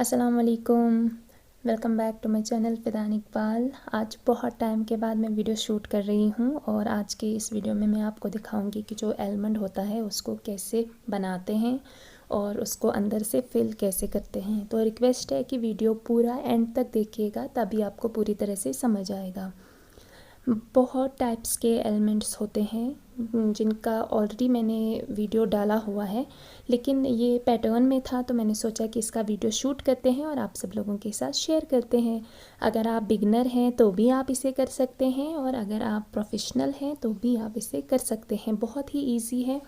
अस्सलाम वालेकुम। Welcome back to my channel Fidan Iqbal. आज बहुत टाइम के बाद मैं वीडियो शूट कर रही हूँ और आज के इस वीडियो में मैं आपको दिखाऊंगी कि जो एलमंड होता है उसको कैसे बनाते हैं और उसको अंदर से फिल कैसे करते हैं। तो रिक्वेस्ट है कि वीडियो पूरा एंड तक देखिएगा, तभी आपको पूरी तरह से समझ आएगा। बहुत टाइप्स के एलिमेंट्स होते हैं जिनका ऑलरेडी मैंने वीडियो डाला हुआ है, लेकिन ये पैटर्न में था तो मैंने सोचा कि इसका वीडियो शूट करते हैं और आप सब लोगों के साथ शेयर करते हैं। अगर आप बिगनर हैं तो भी आप इसे कर सकते हैं और अगर आप प्रोफेशनल हैं तो भी आप इसे कर सकते हैं। बहुत ही इजी है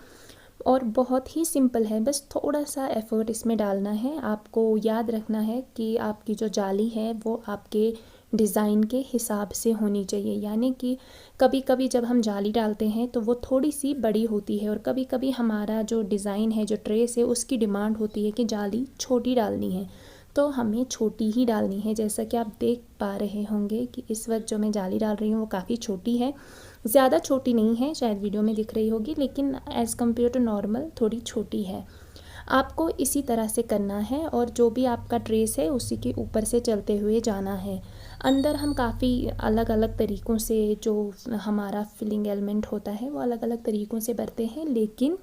और बहुत ही सिंपल है, बस थोड़ा सा एफ़र्ट इसमें डालना है। आपको याद रखना है कि आपकी जो जाली है वो आपके डिज़ाइन के हिसाब से होनी चाहिए, यानी कि कभी कभी जब हम जाली डालते हैं तो वो थोड़ी सी बड़ी होती है और कभी कभी हमारा जो डिज़ाइन है, जो ट्रेस है, उसकी डिमांड होती है कि जाली छोटी डालनी है, तो हमें छोटी ही डालनी है। जैसा कि आप देख पा रहे होंगे कि इस वक्त जो मैं जाली डाल रही हूँ वो काफ़ी छोटी है, ज़्यादा छोटी नहीं है, शायद वीडियो में दिख रही होगी, लेकिन एज़ कम्पेयर टू नॉर्मल थोड़ी छोटी है। आपको इसी तरह से करना है और जो भी आपका ट्रेस है उसी के ऊपर से चलते हुए जाना है। अंदर हम काफ़ी अलग अलग तरीक़ों से जो हमारा फिलिंग एलिमेंट होता है वो अलग अलग तरीक़ों से भरते हैं, लेकिन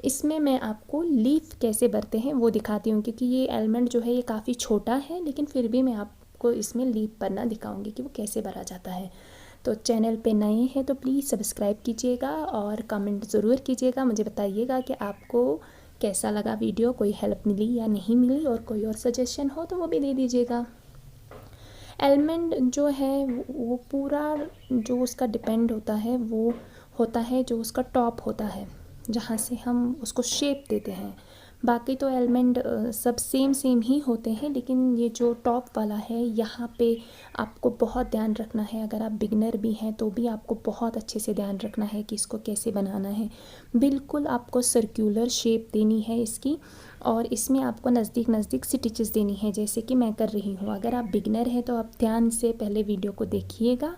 इसमें मैं आपको लीफ कैसे भरते हैं वो दिखाती हूँ, क्योंकि ये एलिमेंट जो है ये काफ़ी छोटा है, लेकिन फिर भी मैं आपको इसमें लीफ भरना दिखाऊँगी कि वो कैसे भरा जाता है। तो चैनल पे नए हैं तो प्लीज़ सब्सक्राइब कीजिएगा और कमेंट ज़रूर कीजिएगा, मुझे बताइएगा कि आपको कैसा लगा वीडियो, कोई हेल्प मिली या नहीं मिली, और कोई और सजेशन हो तो वो भी दे दीजिएगा। एलिमेंट जो है वो पूरा जो उसका डिपेंड होता है वो होता है जो उसका टॉप होता है, जहाँ से हम उसको शेप देते हैं। बाकी तो एलिमेंट सब सेम ही होते हैं, लेकिन ये जो टॉप वाला है यहाँ पे आपको बहुत ध्यान रखना है। अगर आप बिगनर भी हैं तो भी आपको बहुत अच्छे से ध्यान रखना है कि इसको कैसे बनाना है। बिल्कुल आपको सर्कुलर शेप देनी है इसकी, और इसमें आपको नज़दीक नज़दीक स्टिचेस देनी है जैसे कि मैं कर रही हूँ। अगर आप बिगनर हैं तो आप ध्यान से पहले वीडियो को देखिएगा,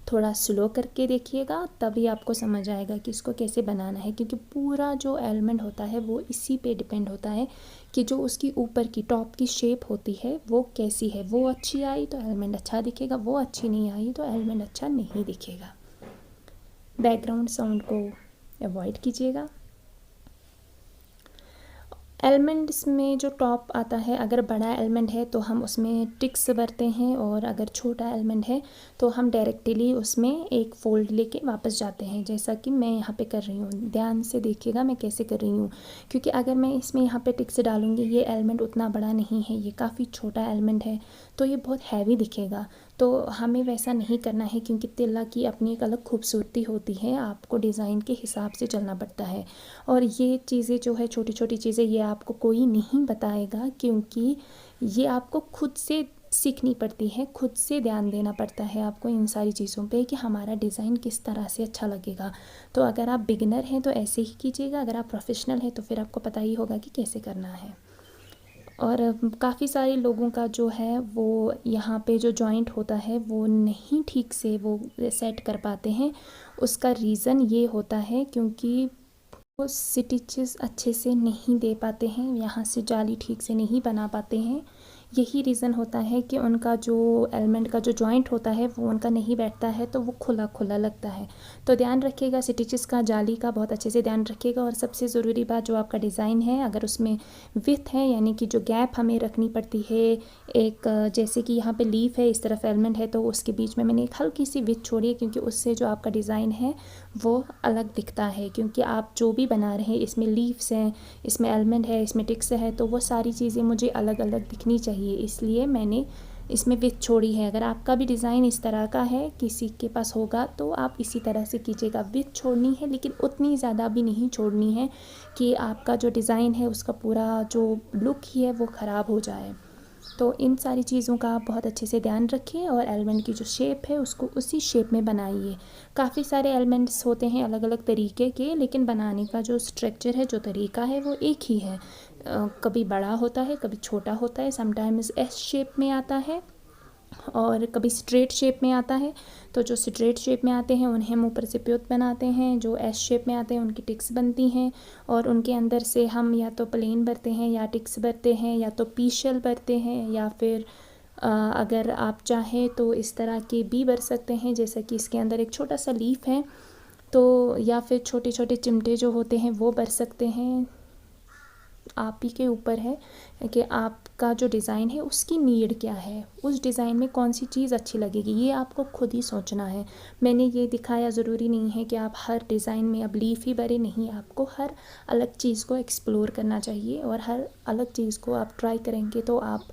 थोड़ा स्लो करके देखिएगा, तभी आपको समझ आएगा कि इसको कैसे बनाना है, क्योंकि पूरा जो एलिमेंट होता है वो इसी पे डिपेंड होता है कि जो उसकी ऊपर की टॉप की शेप होती है वो कैसी है। वो अच्छी आई तो एलिमेंट अच्छा दिखेगा, वो अच्छी नहीं आई तो एलिमेंट अच्छा नहीं दिखेगा। बैकग्राउंड साउंड को अवॉइड कीजिएगा। एलिमेंट्स में जो टॉप आता है, अगर बड़ा एलिमेंट है तो हम उसमें टिक्स भरते हैं, और अगर छोटा एलिमेंट है तो हम डायरेक्टली उसमें एक फ़ोल्ड लेके वापस जाते हैं, जैसा कि मैं यहाँ पे कर रही हूँ। ध्यान से देखिएगा मैं कैसे कर रही हूँ, क्योंकि अगर मैं इसमें यहाँ पे टिक्स डालूँगी, ये एलिमेंट उतना बड़ा नहीं है, ये काफ़ी छोटा एलिमेंट है, तो ये बहुत हैवी दिखेगा। तो हमें वैसा नहीं करना है, क्योंकि तिल्ला की अपनी एक अलग खूबसूरती होती है, आपको डिज़ाइन के हिसाब से चलना पड़ता है। और ये चीज़ें जो है, छोटी छोटी चीज़ें, ये आपको कोई नहीं बताएगा, क्योंकि ये आपको खुद से सीखनी पड़ती है, खुद से ध्यान देना पड़ता है आपको इन सारी चीज़ों पे कि हमारा डिज़ाइन किस तरह से अच्छा लगेगा। तो अगर आप बिगिनर हैं तो ऐसे ही कीजिएगा, अगर आप प्रोफेशनल हैं तो फिर आपको पता ही होगा कि कैसे करना है। और काफ़ी सारे लोगों का जो है वो यहाँ पे जो जॉइंट होता है वो नहीं ठीक से वो सेट कर पाते हैं। उसका रीज़न ये होता है क्योंकि वो स्टिचेस अच्छे से नहीं दे पाते हैं, यहाँ से जाली ठीक से नहीं बना पाते हैं। यही रीज़न होता है कि उनका जो एलिमेंट का जो जॉइंट होता है वो उनका नहीं बैठता है, तो वो खुला खुला लगता है। तो ध्यान रखिएगा स्टिचेस का, जाली का बहुत अच्छे से ध्यान रखिएगा। और सबसे ज़रूरी बात, जो आपका डिज़ाइन है अगर उसमें विथ है, यानी कि जो गैप हमें रखनी पड़ती है, एक जैसे कि यहाँ पे लीफ है, इस तरफ एलिमेंट है, तो उसके बीच में मैंने एक हल्की सी विथ छोड़ी है, क्योंकि उससे जो आपका डिज़ाइन है वो अलग दिखता है। क्योंकि आप जो भी बना रहे हैं, इसमें लीव्स हैं, इसमें एलिमेंट है, इसमें टिक्स है, तो वो सारी चीज़ें मुझे अलग अलग दिखनी चाहिए, इसलिए मैंने इसमें विथ छोड़ी है। अगर आपका भी डिज़ाइन इस तरह का है, किसी के पास होगा, तो आप इसी तरह से कीजिएगा। विथ छोड़नी है, लेकिन उतनी ज़्यादा भी नहीं छोड़नी है कि आपका जो डिज़ाइन है उसका पूरा जो लुक ही है वो ख़राब हो जाए। तो इन सारी चीज़ों का आप बहुत अच्छे से ध्यान रखिए, और एलिमेंट की जो शेप है उसको उसी शेप में बनाइए। काफ़ी सारे एलिमेंट्स होते हैं अलग अलग तरीके के, लेकिन बनाने का जो स्ट्रक्चर है, जो तरीका है, वो एक ही है। कभी बड़ा होता है, कभी छोटा होता है, समटाइम्स एस शेप में आता है, और कभी स्ट्रेट शेप में आता है, तो जो स्ट्रेट शेप में आते हैं उन्हें हम ऊपर से प्योत बनाते हैं, जो एस शेप में आते हैं उनकी टिक्स बनती हैं और उनके अंदर से हम या तो प्लेन भरते हैं या टिक्स भरते हैं या तो पीशल भरते हैं या फिर अगर आप चाहें तो इस तरह के भी भर सकते हैं, जैसा कि इसके अंदर एक छोटा सा लीफ है, तो या फिर छोटे छोटे चिमटे जो होते हैं वो भर सकते हैं। आप ही के ऊपर है कि आपका जो डिज़ाइन है उसकी नीड क्या है, उस डिज़ाइन में कौन सी चीज़ अच्छी लगेगी, ये आपको खुद ही सोचना है। मैंने ये दिखाया, ज़रूरी नहीं है कि आप हर डिज़ाइन में अब लीफ ही भरे, नहीं, आपको हर अलग चीज़ को एक्सप्लोर करना चाहिए और हर अलग चीज़ को आप ट्राई करेंगे तो आप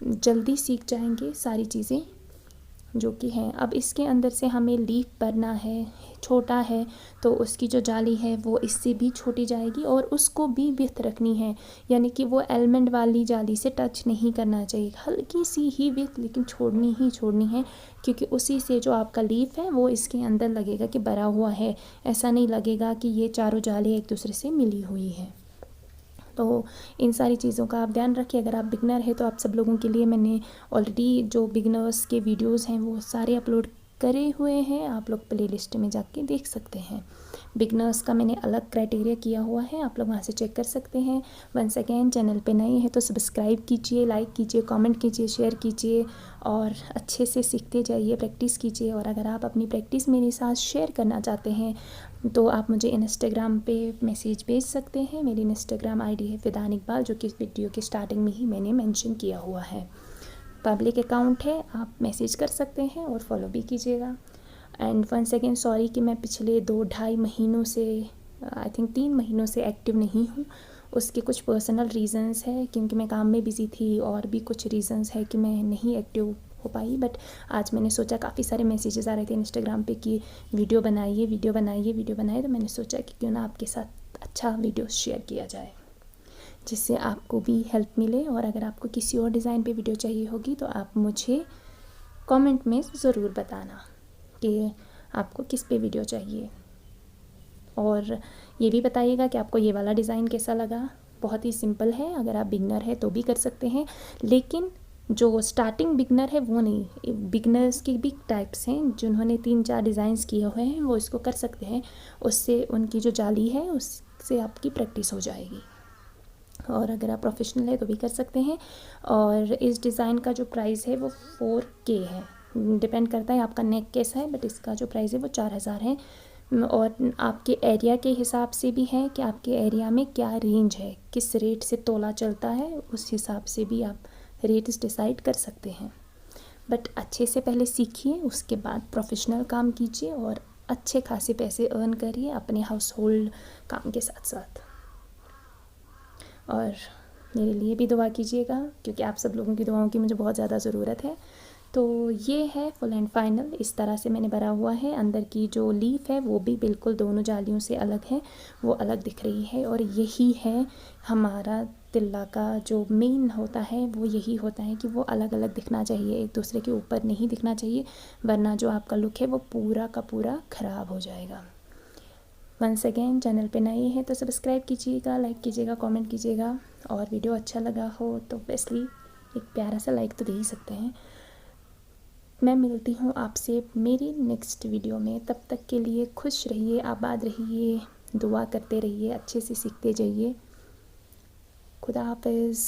जल्दी सीख जाएंगे सारी चीज़ें जो कि हैं। अब इसके अंदर से हमें लीफ भरना है, छोटा है तो उसकी जो जाली है वो इससे भी छोटी जाएगी और उसको भी विड्थ रखनी है, यानी कि वो एलमंड वाली जाली से टच नहीं करना चाहिए, हल्की सी ही विड्थ लेकिन छोड़नी ही छोड़नी है, क्योंकि उसी से जो आपका लीफ है वो इसके अंदर लगेगा कि भरा हुआ है, ऐसा नहीं लगेगा कि ये चारों जाली एक दूसरे से मिली हुई है। तो इन सारी चीज़ों का आप ध्यान रखिए। अगर आप बिगनर है तो आप सब लोगों के लिए मैंने ऑलरेडी जो बिगनर्स के वीडियोस हैं वो सारे अपलोड करे हुए हैं, आप लोग प्ले लिस्ट में जाके देख सकते हैं। बिगनर्स का मैंने अलग क्राइटेरिया किया हुआ है, आप लोग वहाँ से चेक कर सकते हैं। वंस अगेन, चैनल पे नए हैं तो सब्सक्राइब कीजिए, लाइक कीजिए, कमेंट कीजिए, शेयर कीजिए और अच्छे से सीखते जाइए, प्रैक्टिस कीजिए। और अगर आप अपनी प्रैक्टिस मेरे साथ शेयर करना चाहते हैं तो आप मुझे इंस्टाग्राम पे मैसेज भेज सकते हैं। मेरी इंस्टाग्राम आईडी है फ़िदान इकबाल, जो कि वीडियो के स्टार्टिंग में ही मैंने मेंशन किया हुआ है। पब्लिक अकाउंट है, आप मैसेज कर सकते हैं और फॉलो भी कीजिएगा। एंड वंस अगेन सॉरी कि मैं पिछले 2-2.5 महीनों से, आई थिंक 3 महीनों से एक्टिव नहीं हूँ। उसके कुछ पर्सनल रीज़न्स है, क्योंकि मैं काम में बिज़ी थी, और भी कुछ रीज़न्स है कि मैं नहीं एक्टिव हो पाई। बट आज मैंने सोचा, काफ़ी सारे मैसेजेस आ रहे थे इंस्टाग्राम पे कि वीडियो बनाइए, वीडियो बनाइए, वीडियो बनाइए, तो मैंने सोचा कि क्यों ना आपके साथ अच्छा वीडियो शेयर किया जाए जिससे आपको भी हेल्प मिले। और अगर आपको किसी और डिज़ाइन पे वीडियो चाहिए होगी तो आप मुझे कमेंट में ज़रूर बताना कि आपको किस पे वीडियो चाहिए, और ये भी बताइएगा कि आपको ये वाला डिज़ाइन कैसा लगा। बहुत ही सिंपल है, अगर आप बिगनर है तो भी कर सकते हैं, लेकिन जो स्टार्टिंग बिगनर है वो नहीं, बिगनर्स के भी टाइप्स हैं, जिन्होंने 3-4 डिज़ाइंस किए हुए हैं वो इसको कर सकते हैं। उससे उनकी जो जाली है उससे आपकी प्रैक्टिस हो जाएगी। और अगर आप प्रोफेशनल है तो भी कर सकते हैं। और इस डिज़ाइन का जो प्राइस है वो 4K है, डिपेंड करता है आपका नेक कैसा है, बट इसका जो प्राइस है वो 4000 है। और आपके एरिया के हिसाब से भी है कि आपके एरिया में क्या रेंज है, किस रेट से तोला चलता है, उस हिसाब से भी आप रेट्स डिसाइड कर सकते हैं। बट अच्छे से पहले सीखिए, उसके बाद प्रोफेशनल काम कीजिए और अच्छे खासे पैसे अर्न करिए अपने हाउस होल्ड काम के साथ साथ। और मेरे लिए भी दुआ कीजिएगा, क्योंकि आप सब लोगों की दुआओं की मुझे बहुत ज़्यादा ज़रूरत है। तो ये है फुल एंड फाइनल, इस तरह से मैंने भरा हुआ है। अंदर की जो लीफ है वो भी बिल्कुल दोनों जालियों से अलग है, वो अलग दिख रही है। और यही है हमारा तिल्ला का जो मेन होता है, वो यही होता है कि वो अलग अलग दिखना चाहिए, एक दूसरे के ऊपर नहीं दिखना चाहिए, वरना जो आपका लुक है वो पूरा का पूरा ख़राब हो जाएगा। वंस अगेन, चैनल पे नए हैं तो सब्सक्राइब कीजिएगा, लाइक कीजिएगा, कमेंट कीजिएगा, और वीडियो अच्छा लगा हो तो ऑब्वियसली एक प्यारा सा लाइक तो दे ही सकते हैं। मैं मिलती हूँ आपसे मेरी नेक्स्ट वीडियो में, तब तक के लिए खुश रहिए, आबाद रहिए, दुआ करते रहिए, अच्छे से सीखते जाइए। खुदा हाफिज़।